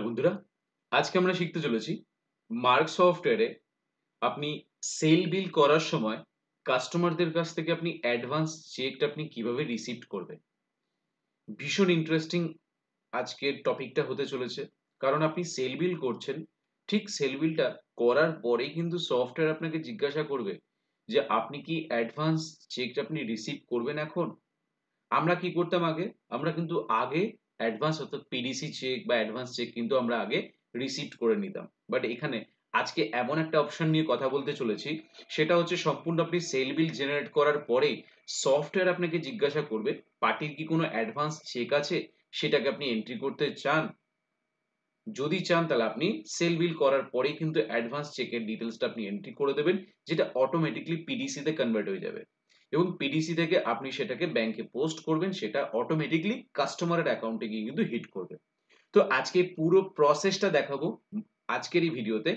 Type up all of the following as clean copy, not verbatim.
বন্ধুরা, আজকে আমরা শিখতে চলেছি মার্ক সফটওয়্যারে আপনি সেল বিল করার সময় কাস্টমারদের কাছ থেকে আপনি অ্যাডভান্স চেকটা আপনি কিভাবে রিসিভ করবেন। ভীষণ ইন্টারেস্টিং আজকের টপিকটা হতে চলেছে। কারণ আপনি সেল বিল করছেন, ঠিক সেল বিলটা করার পরেই কিন্তু সফটওয়্যার আপনাকে জিজ্ঞাসা করবে যে আপনি কি অ্যাডভান্স চেকটা আপনি রিসিভ করবেন এখন? আমরা কি করতাম আগে? আমরা কিন্তু আগে অ্যাডভান্স অর্থাৎ পিডিসি চেক বা অ্যাডভান্স চেক কিন্তু আমরা আগে রিসিভড করে নিতাম। বাট এখানে আজকে এমন একটা অপশন নিয়ে কথা বলতে চলেছি, সেটা হচ্ছে সম্পূর্ণ আপনি সেল বিল জেনারেট করার পরেই সফটওয়্যার আপনাকে জিজ্ঞাসা করবে, পার্টির কি কোনো অ্যাডভান্স চেক আছে? সেটাকে আপনি এন্ট্রি করতে চান? যদি চান তাহলে আপনি সেল বিল করার পরেই কিন্তু অ্যাডভান্স চেকের ডিটেইলসটা আপনি এন্ট্রি করে দেবেন, যেটা অটোমেটিক্যালি পিডিসি তে কনভার্ট হয়ে যাবে। এবং পিডিসি থেকে আপনি সেটাকে ব্যাংকে পোস্ট করবেন, সেটা অটোমেটিক্যালি কাস্টমারের অ্যাকাউন্টে গিয়ে কিন্তু হিট করবে। তো আজকে পুরো প্রসেসটা দেখাবো আজকের এই ভিডিওতে।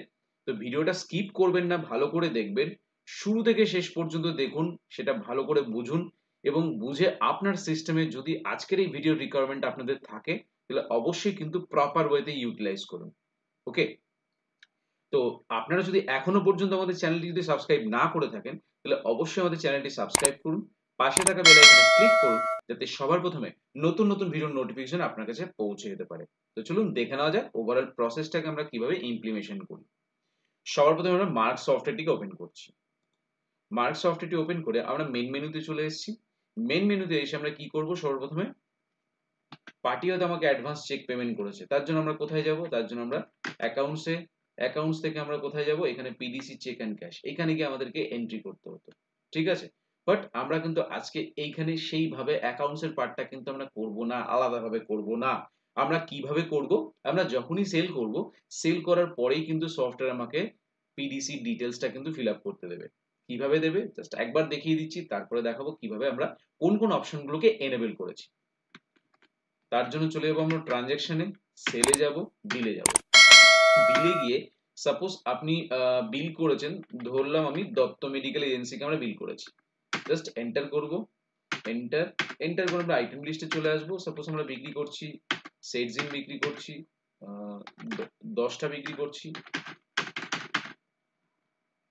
তো ভিডিওটা স্কিপ করবেন না, ভালো করে দেখবেন। শুরু থেকে শেষ পর্যন্ত দেখুন, সেটা ভালো করে বুঝুন এবং বুঝে আপনার সিস্টেমে যদি আজকের এই ভিডিওর রিকোয়ারমেন্ট আপনাদের থাকে, তাহলে অবশ্যই কিন্তু প্রপার ওয়েতে ইউটিলাইজ করুন। ওকে? তো আপনারা যদি এখনো পর্যন্ত আমাদের চ্যানেলটি যদি সাবস্ক্রাইব না করে থাকেন, তাহলে অবশ্যই আমাদের চ্যানেলটি সাবস্ক্রাইব করুন। পাশে থাকা বেল আইকনে ক্লিক করুন, যাতে সবার প্রথমে নতুন নতুন ভিডিওর নোটিফিকেশন আপনার কাছে পৌঁছে যেতে পারে। তো চলুন দেখে নেওয়া যাক ওভারঅল প্রসেসটাকে আমরা কিভাবে ইমপ্লিমেন্টেশন করি। সবার প্রথমে আমরা মার্ক সফটওয়্যারটিকে ওপেন করছি। মার্ক সফটওয়্যারটি ওপেন করে আমরা মেইন মেনুতে চলে এসেছি। মেইন মেনুতে এসে আমরা কি করব, সবার প্রথমে পার্টি হয়তো আমাকে অ্যাডভান্স চেক পেমেন্ট করেছে, তার জন্য আমরা কোথায় যাব? তার জন্য আমরা অ্যাকাউন্টসে, অ্যাকাউন্টস থেকে আমরা কোথায় যাব? এখানে পিডিসি চেক এন্ড ক্যাশ, এখানে গিয়ে আমাদেরকে এন্ট্রি করতে হতো। ঠিক আছে? বাট আমরা কিন্তু আজকে এইখানে সেইভাবে অ্যাকাউন্টস এর পার্টটা কিন্তু আমরা করব না, আলাদাভাবে করব না। আমরা কিভাবে করব? আমরা যখনই সেল করব, সেল করার পরেই কিন্তু সফটওয়্যার আমাকে পিডিসি ডিটেইলসটা কিন্তু ফিল আপ করতে দেবে। কিভাবে দেবে? জাস্ট একবার দেখিয়ে দিচ্ছি, তারপরে দেখাবো কিভাবে আমরা কোন কোন অপশনগুলোকে এনেবল করেছি। তার জন্য চলে যাবো আমরা ট্রানজাকশনে, সেলে যাব, বিলে যাব। বিলে গিয়ে সাপোজ আপনি বিল করেছেন, ধরলাম আমি দত্ত মেডিকেল এজেন্সিকে আমরা বিল করেছি। জাস্ট এন্টার করব, এন্টার, এন্টার করে আমরা আইটেম লিস্টে চলে আসবো। সাপোজ আমরা বিক্রি করছি সেটজিন, বিক্রি করছি 10টা বিক্রি করছি,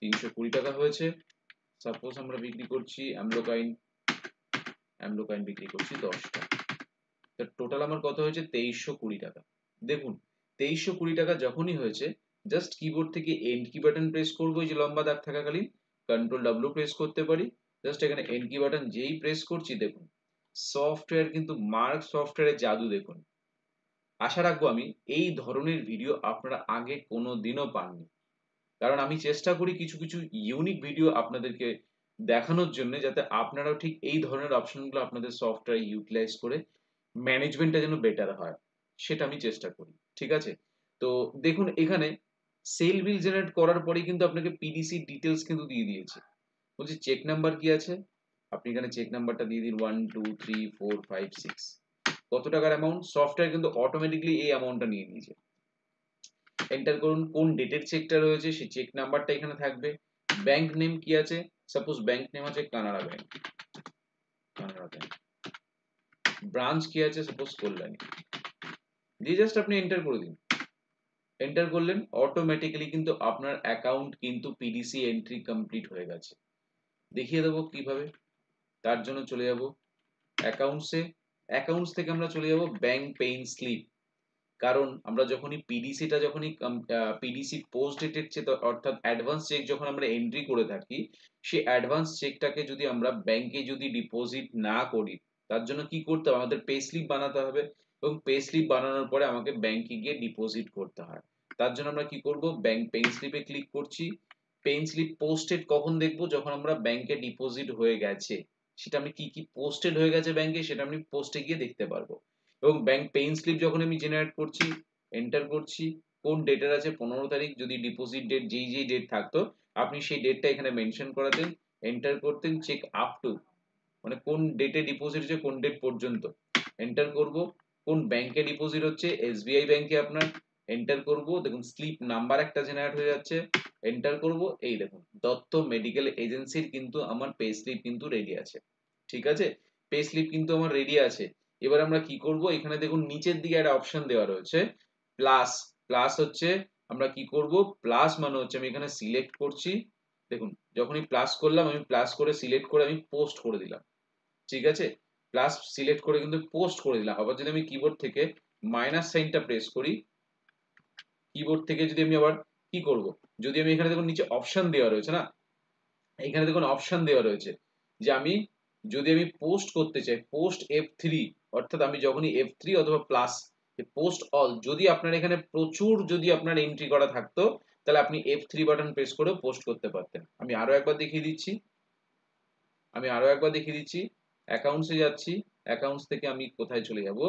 320 টাকা হয়েছে। সাপোজ আমরা বিক্রি করছি অ্যামলোকাইন, অ্যামলোকাইন বিক্রি করছি 10টা। টোটাল আমার কত হয়েছে? 2320 টাকা। দেখুন 2320 টাকা যখনই হয়েছে, জাস্ট কিবোর্ড থেকে এন্ড কি বাটন প্রেস করবো, এই যে লম্বা দাগ থাকাকালীন কন্ট্রোল ডাব্লিউ প্রেস করতে পারি। জাস্ট এখানে এন্ড কি বাটন যেই প্রেস করছি, দেখুন সফটওয়্যার কিন্তু মার্ক সফটওয়্যারের জাদু দেখুন। আশা রাখবো আমি এই ধরনের ভিডিও আপনারা আগে কোনোদিনও পাননি। কারণ আমি চেষ্টা করি কিছু কিছু ইউনিক ভিডিও আপনাদেরকে দেখানোর জন্য, যাতে আপনারাও ঠিক এই ধরনের অপশনগুলো আপনাদের সফটওয়্যার ইউটিলাইজ করে ম্যানেজমেন্টটা যেন বেটার হয়, সেটা আমি চেষ্টা করি। ঠিক আছে? তো দেখুন এখানে সেল বিল জেনারেট করার পরেই কিন্তু আপনাকে পিডিসি ডিটেইলস কিন্তু দিয়ে দিয়েছে। বলছি চেক নাম্বার কি আছে? আপনি এখানে চেক নাম্বারটা দিয়ে দিন 1 2 3 4 5 6। কত টাকার অ্যামাউন্ট? সফটওয়্যার কিন্তু অটোমেটিক্যালি এই অ্যামাউন্টটা নিয়ে নিয়েছে। এন্টার করুন কোন ডেটের চেকটা রয়েছে, সেই চেক নাম্বারটা এখানে থাকবে। ব্যাংক নেম কি আছে? সাপোজ ব্যাংক নেম আছে Canara Bank, Canara Bank. Branch কি আছে? সাপোজ কল্যাণী। দিয়ে জাস্ট আপনি এন্টার করে দিন। এন্টার করলেন, অটোমেটিক্যালি কিন্তু আপনার অ্যাকাউন্ট কিন্তু পিডিসি এন্ট্রি কমপ্লিট হয়ে গেছে। দেখিয়ে দেবো কিভাবে। তার জন্য চলে যাব অ্যাকাউন্টসে, অ্যাকাউন্টস থেকে আমরা চলে যাব ব্যাংক পেইন স্লিপ। কারণ আমরা যখনই পিডিসিটা যখনই পিডিসি পোস্ট ডেটেড চেক অর্থাৎ অ্যাডভান্স চেক যখন আমরা এন্ট্রি করে থাকি, সেই অ্যাডভান্স চেকটাকে যদি আমরা ব্যাংকে যদি ডিপোজিট না করি, তার জন্য কি করতে হবে? আমাদের পে স্লিপ বানাতে হবে এবং পে স্লিপ বানানোর পরে আমাকে ব্যাংকে গিয়ে ডিপোজিট করতে হয়। তার জন্য আমরা কি করব? ব্যাংক পেইন স্লিপে ক্লিক করছি। পেইন স্লিপ পোস্টেড কখন দেখবো? যখন আমরা ব্যাংকে ডিপোজিট হয়ে গেছে। সেটা আমি কি পোস্টেড হয়ে গেছে ব্যাংকে, সেটা আমি পোস্টে গিয়ে দেখতে পারবো। এবং ব্যাংক পেইন স্লিপ যখন আমি জেনারেট করছি, এন্টার করছি কোন ডেটের আছে, 15 তারিখ। যদি ডিপোজিট ডেট যেই ডেট থাকতো, আপনি সেই ডেটটা এখানে মেনশন করাতেন, এন্টার করতেন চেক আপ টু, মানে কোন ডেটে ডিপোজিট হচ্ছে, কোন ডেট পর্যন্ত। এন্টার করব কোন ব্যাংকে ডিপোজিট হচ্ছে, এসবিআই ব্যাংকে আপনার। এন্টার করব, দেখুন স্লিপ নাম্বার একটা জেনারেট হয়ে যাচ্ছে। এন্টার করব, এই দেখুন দত্ত মেডিকেল এজেন্সির কিন্তু আমার পে স্লিপ কিন্তু রেডি আছে। ঠিক আছে? পে স্লিপ কিন্তু আমার রেডি আছে। এবার আমরা কি করব? এখানে দেখুন নিচের দিকে একটা অপশন দেওয়া রয়েছে প্লাস, প্লাস হচ্ছে আমরা কি করব, প্লাস মানে হচ্ছে আমি এখানে সিলেক্ট করছি, দেখুন যখনই প্লাস করলাম আমি প্লাস করে সিলেক্ট করে আমি পোস্ট করে দিলাম, ঠিক আছে, প্লাস সিলেক্ট করে কিন্তু পোস্ট করে দিলাম। আবার যদি আমি কিবোর্ড থেকে মাইনাস সাইনটা প্রেস করি, কিবোর্ড থেকে যদি আমি আবার কি করব, যদি আমি এখানে দেখুন নিচে অপশন দেওয়া রয়েছে না, এখানে দেখুন অপশন দেওয়া রয়েছে যে আমি যদি আমি পোস্ট করতে চাই, পোস্ট F3, অর্থাৎ আমি যখনই F3 অথবা প্লাস পোস্ট অল, যদি আপনার এখানে প্রচুর যদি আপনার এন্ট্রি করা থাকতো তাহলে আপনি F3 বাটন প্রেস করে পোস্ট করতে পারতেন। আমি আরো একবার দেখিয়ে দিচ্ছি, অ্যাকাউন্টসে যাচ্ছি, অ্যাকাউন্টস থেকে আমি কোথায় চলে যাব,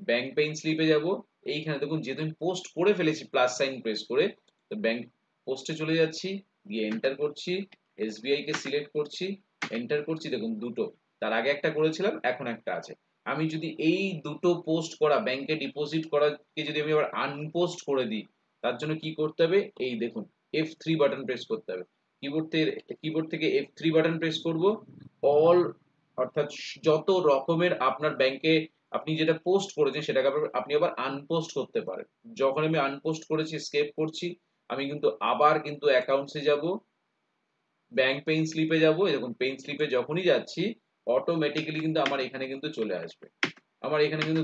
ব্যাংক পেইন স্লিপে যাব, এইখানে দেখুন যেহেতু আমি পোস্ট করে ফেলেছি প্লাস সাইন প্রেস করে, তো ব্যাংক পোস্টে চলে যাচ্ছি, দিয়ে এন্টার করছি, এসবিআই কে সিলেক্ট করছি, এন্টার করছি, দেখুন দুটো, তার আগে একটা করেছিলাম এখন একটা আছে। আমি যদি এই দুটো পোস্ট করা ব্যাংকে ডিপোজিট করাকে যদি আমি আবার আনপোস্ট করে দিই, তার জন্য কি করতে হবে, এই দেখুন F3 বাটন প্রেস করতে হবে, কিবোর্ড থেকে F3 বাটন প্রেস করব, অল, অর্থাৎ যত রকমের আপনার ব্যাংকে আপনি যেটা পোস্ট করেছেন সেটাকে আপনি আবার আনপোস্ট করতে পারেন। যখন আমি আনপোস্ট করেছি এস্কেপ করছি, আমি কিন্তু আবার কিন্তু অ্যাকাউন্টসে যাব, ব্যাংক পেইন স্লিপে যাব, এরকম পেইন স্লিপে যখনই যাচ্ছি অটোমেটিক্যালি কিন্তু আমার এখানে কিন্তু চলে আসবে, আমার এখানে কিন্তু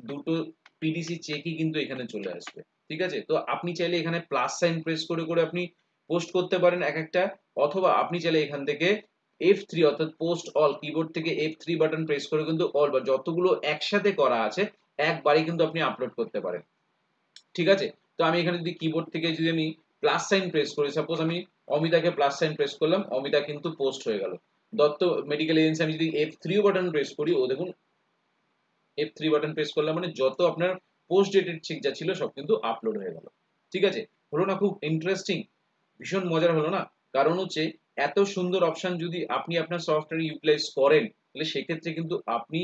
দুটো পিডিসি চেকই কিন্তু এখানে চলে আসবে, ঠিক আছে। তো আপনি চাইলে এখানে প্লাস সাইন প্রেস করে করে আপনি পোস্ট করতে পারেন এক একটা, অথবা আপনি চাইলে এখান থেকে F3 অর্থাৎ পোস্ট অল, কিবোর্ড থেকে F3 বাটন প্রেস করে কিন্তু অল বা যতগুলো একসাথে করা আছে একবারই কিন্তু আপনি আপলোড করতে পারেন, ঠিক আছে। তো আমি এখানে যদি কিবোর্ড থেকে যদি আমি প্লাস সাইন প্রেস করি, সাপোজ আমি অমিতাকে প্লাস সাইন প্রেস করলাম, অমিতা কিন্তু পোস্ট হয়ে গেল। দত্ত মেডিকেল এজেন্সি আমি যদি F3 বাটন প্রেস করি, ও দেখুন F3 বাটন প্রেস করলাম মানে যত আপনার পোস্ট ডেটেড চেক যা ছিল সব কিন্তু আপলোড হয়ে গেল, ঠিক আছে। হলো না খুব ইন্টারেস্টিং, ভীষণ মজার হলো না? কারণ হচ্ছে এত সুন্দর অপশন যদি আপনি আপনার সফটওয়্যারে ইউটিলাইজ করেন, তাহলে সেক্ষেত্রে কিন্তু আপনি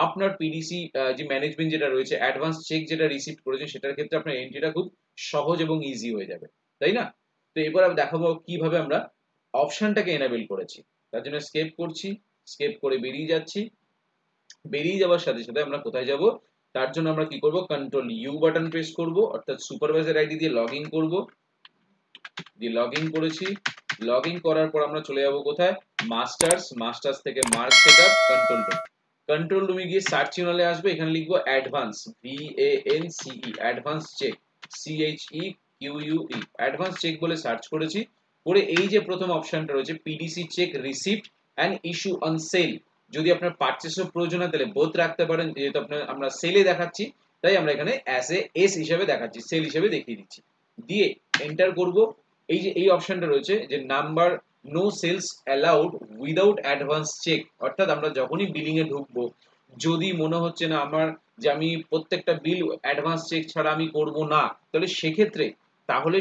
আপনার পিডিসি যে ম্যানেজমেন্ট যেটা রয়েছে, অ্যাডভান্স চেক যেটা রিসিভ করেছেন সেটার ক্ষেত্রে আপনার এন্ট্রিটা খুব সহজ এবং ইজি হয়ে যাবে, তাই না? তো এবার আমি দেখাবো কিভাবে আমরা অপশনটাকে এনাবেল করেছি। তার জন্য স্কেপ করছি, স্কেপ করে বেরিয়ে যাচ্ছি, বেরিয়ে যাওয়ার সাথে সাথে আমরা কোথায় যাব, তার জন্য আমরা কি করব, কন্ট্রোল ইউ বাটন প্রেস করব, অর্থাৎ সুপারভাইজার আইডি দিয়ে লগ ইন করবো, দিয়ে লগ ইন করেছি, লগ ইন করার পর আমরা চলে যাব কোথায়, মাস্টার্স, মাস্টার্স থেকে mark setup, control room, control রুমে গিয়ে সার্চ ইউনালে আসবে, এখানে লিখবো advance, VANCE, advance cheque, CHEQUE, advance cheque বলে সার্চ করেছি, করে এই যে প্রথম অপশনটা রয়েছে PDC cheque receipt and issue on sale, যদি আপনার পারচেসের প্রয়োজন হয় তাহলে বোথ রাখতে পারেন, যেহেতু আপনার আমরা সেলে দেখাচ্ছি তাই আমরা এখানে অ্যাজ এ এস হিসেবে দেখাচ্ছি, সেল হিসেবে দেখিয়ে দিচ্ছি, দিয়ে এন্টার করব। এই যে এই অপশনটা রয়েছে যে number no sales allowed without advance cheque, অর্থাৎ আমরা যখনই বিলিং এ ঢুকবো, যদি মনে হচ্ছে না আমার যে আমি প্রত্যেকটা বিল অ্যাডভান্স চেক ছাড়া আমি করব না, তাহলে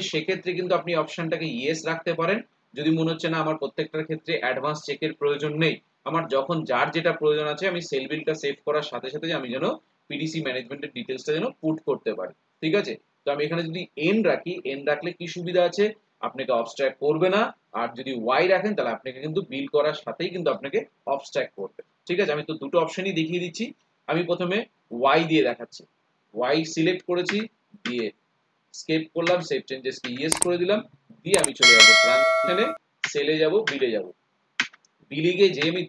সেক্ষেত্রে কিন্তু আপনি অপশনটাকে ইয়েস রাখতে পারেন। যদি মনে হচ্ছে না আমার প্রত্যেকটার ক্ষেত্রে অ্যাডভান্স চেকের প্রয়োজন নেই, আমার যখন যার যেটা প্রয়োজন আছে আমি সেল বিলটা সেভ করার সাথে সাথে আমি যেন পিডিসি ম্যানেজমেন্টের ডিটেলসটা যেন পুট করতে পারি, ঠিক আছে। তো আমি এখানে যদি এন রাখি, এন রাখলে কি সুবিধা আছে, আপনাকে অবস্ট্রাক্ট করবে না, আর যদি ওয়াই রাখেন তাহলে আপনাকে কিন্তু বিল করার সাথেই কিন্তু আপনাকে অবস্ট্রাক্ট করবে, ঠিক আছে। আমি তো দুটো অপশনই দেখিয়ে দিচ্ছি, আমি প্রথমে ওয়াই দিয়ে দেখাচ্ছি, ওয়াই সিলেক্ট করেছি, দিয়ে স্কেপ করলাম, সেভ চেঞ্জেস কে ইয়েস করে দিলাম, দিয়ে আমি চলে যাব ট্রানজাকশনে, সেলে যাব, বিলে যাব, বিলে গিয়ে যে আমি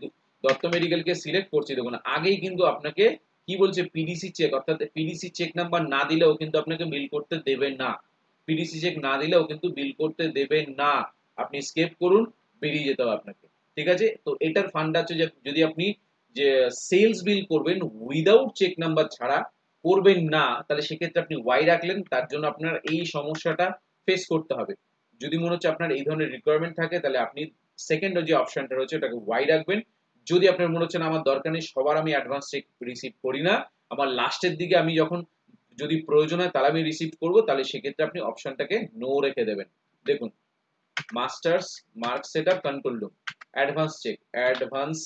দত্ত মেডিকেলকে সিলেক্ট করছি, দেখুন আগেই কিন্তু আপনাকে কি বলছে, পিডিসি চেক, অর্থাৎ পিডিসি চেক নাম্বার না দিলেও কিন্তু আপনাকে বিল করতে দেবে না, পিডিসি চেক না দিলেও কিন্তু বিল করতে দেবে না, আপনি স্কেপ করুন, বেরিয়ে যেতে হবে আপনাকে, ঠিক আছে। তো এটার ফান্ডা হচ্ছে যে যদি আপনি যে সেলস বিল করবেন উইদাউট চেক নাম্বার ছাড়া করবেন না, তাহলে সেক্ষেত্রে আপনি ওয়াই রাখলেন, তার জন্য আপনার এই সমস্যাটা ফেস করতে হবে। যদি মনে হচ্ছে আপনার এই ধরনের রিকোয়ারমেন্ট থাকে তাহলে আপনি সেকেন্ড যে অপশনটা রয়েছে ওটাকে ওয়াই রাখবেন। যদি আপনার মনে হচ্ছে না আমার দরকার নেই, সবার আমি অ্যাডভান্স চেক রিসিভ করি না, আমার লাস্টের দিকে আমি যখন যদি প্রয়োজন হয় তাহলে আমি রিসিভ করব, তাহলে সেক্ষেত্রে আপনি অপশনটাকে নো রেখে দেবেন। দেখুন masters, mark setup, control room, advance cheque, advance,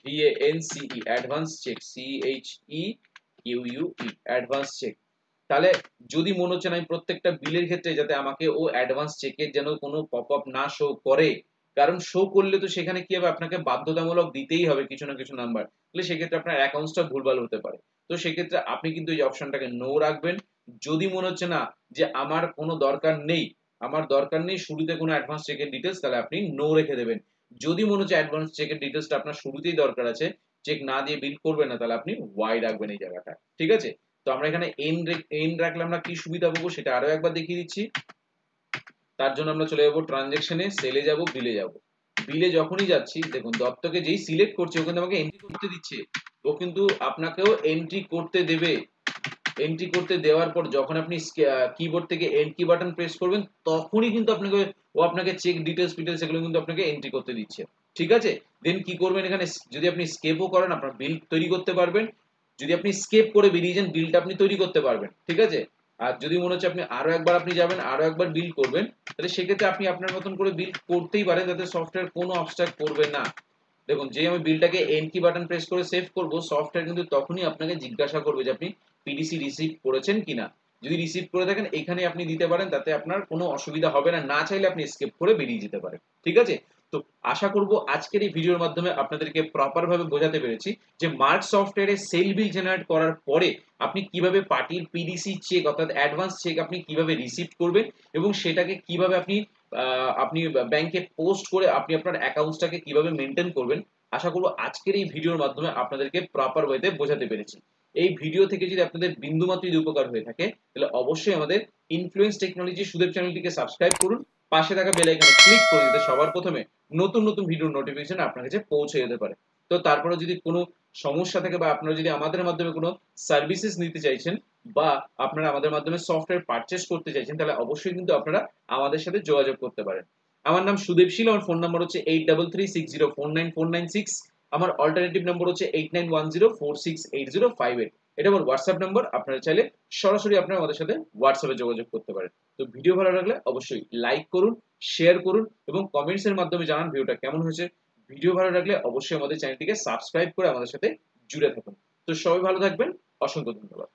VANCE, advance cheque, CHEQUE, advance cheque. তাহলে যদি মনে হচ্ছে না আমি প্রত্যেকটা বিলের ক্ষেত্রে যাতে আমাকে ও অ্যাডভান্স চেকের যেন কোনো পপ আপ না শো করে, কারণ শো করলে তো সেখানে কি হবে, আপনাকে বাধ্যতামূলক দিতেই হবে কিছু না কিছু নাম্বার, তাহলে সেক্ষেত্রে আপনার অ্যাকাউন্টসটা ভুলভাল হতে পারে। তো সেক্ষেত্রে আপনি কিন্তু এই অপশনটাকে নো রাখবেন। যদি মনে হচ্ছে না যে আমার কোনো দরকার নেই, শুরুতে কোনো অ্যাডভান্স চেকের ডিটেলস, তাহলে আপনি নো রেখে দেবেন। যদি মনে হচ্ছে অ্যাডভান্স চেকের ডিটেলসটা আপনার শুরুতেই দরকার আছে, চেক না দিয়ে বিল করবেন না, তাহলে আপনি ওয়াই রাখবেন এই জায়গাটা। ঠিক আছে? তো আমরা এখানে এন রাখলে আমরা কি সুবিধা পাবো সেটা আরো একবার দেখিয়ে দিচ্ছি। তার জন্য আমরা চলে যাবো ট্রানজেকশনে, সেলে যাব, বিলে যাব। বিলে যখনই যাচ্ছি, দেখুন দত্তকে যেই সিলেক্ট করছি ও কিন্তু আমাকে এন্ট্রি করতে দিচ্ছে, ও কিন্তু আপনাকেও এন্ট্রি করতে দেবে। এন্ট্রি করতে দেওয়ার পর যখন আপনি কিবোর্ড থেকে এন্ড কি বাটন প্রেস করবেন, তখনই কিন্তু আপনাকে চেক ডিটেলস ফিটেলস এগুলো কিন্তু আপনাকে এন্ট্রি করতে দিচ্ছে। ঠিক আছে? দেন কি করবেন, এখানে যদি আপনি স্কেপও করেন আপনার বিল তৈরি করতে পারবেন। যদি আপনি স্কেপ করে বেরিয়ে যান, বিলটা আপনি তৈরি করতে পারবেন। ঠিক আছে? আর যদি মনে হচ্ছে আপনি আরো একবার আপনি যাবেন, আরো একবার বিল করবেন, তাহলে সেক্ষেত্রে আপনি আপনার মতন করে বিল করতেই পারেন, যাতে সফটওয়্যার কোনো অবস্ট্রাক্ট করবে না। দেখুন, যে আমি বিলটাকে এন্ড কি বাটন প্রেস করে সেভ করব, সফটওয়্যার কিন্তু তখনই আপনাকে জিজ্ঞাসা করবে যে আপনি পিডিসি রিসিভ করেছেন কিনা। যদি রিসিভ করে থাকেন এখানে আপনি দিতে পারেন, তাতে আপনার কোনো অসুবিধা হবে না। না চাইলে আপনি স্কিপ করে বেরিয়ে যেতে পারেন। ঠিক আছে? তো আশা করব আজকের এই ভিডিওর মাধ্যমে আপনাদেরকে প্রপার ভাবে বোঝাতে পেরেছি যে মার্ক সফটওয়্যারে সেল বিল জেনারেট করার পরে আপনি কিভাবে পার্টির পিডিসি চেক অর্থাৎ অ্যাডভান্স চেক আপনি কিভাবে রিসিভ করবেন, এবং সেটাকে কিভাবে আপনি ব্যাংকে পোস্ট করে আপনি আপনার অ্যাকাউন্টসটাকে কিভাবে মেনটেন করবেন। আশা করব আজকের এই ভিডিওর মাধ্যমে আপনাদেরকে প্রপার ওয়েতে বোঝাতে পেরেছি। এই ভিডিও থেকে যদি আপনাদের বিন্দুমাত্র যদি উপকার হয়ে থাকে, তাহলে অবশ্যই আমাদের ইনফ্লুয়েন্স টেকনোলজি সুদেব চ্যানেলটিকে সাবস্ক্রাইব করুন, পাশে থাকা বেল আইকনে ক্লিক করে দিতে সবার প্রথমে নতুন নতুন ভিডিওর নোটিফিকেশন আপনার কাছে পৌঁছে যেতে পারে। তো তারপরে যদি কোনো সমস্যা থাকে বা আপনারা যদি আমাদের মাধ্যমে কোনো সার্ভিসেস নিতে চাইছেন, বা আপনারা আমাদের মাধ্যমে সফটওয়্যার পারচেজ করতে চাইছেন, তাহলে অবশ্যই কিন্তু আপনারা আমাদের সাথে যোগাযোগ করতে পারেন। আমার নাম সুদেব শীল, আমার ফোন নাম্বার হচ্ছে 8336049496। আমার অল্টারনেটিভ নাম্বার হচ্ছে 8910468058। এটা আমার হোয়াটসঅ্যাপ নাম্বার, আপনারা চাইলে সরাসরি আপনারা আমাদের সাথে হোয়াটসঅ্যাপে যোগাযোগ করতে পারেন। তো ভিডিও ভালো লাগলে অবশ্যই লাইক করুন, শেয়ার করুন এবং কমেন্টস এর মাধ্যমে জানান ভিডিওটা কেমন হয়েছে। ভিডিও ভালো লাগলে অবশ্যই আমাদের চ্যানেলটিকে সাবস্ক্রাইব করে আমাদের সাথে জুড়ে থাকুন। তো সবাই ভালো থাকবেন, অসংখ্য ধন্যবাদ।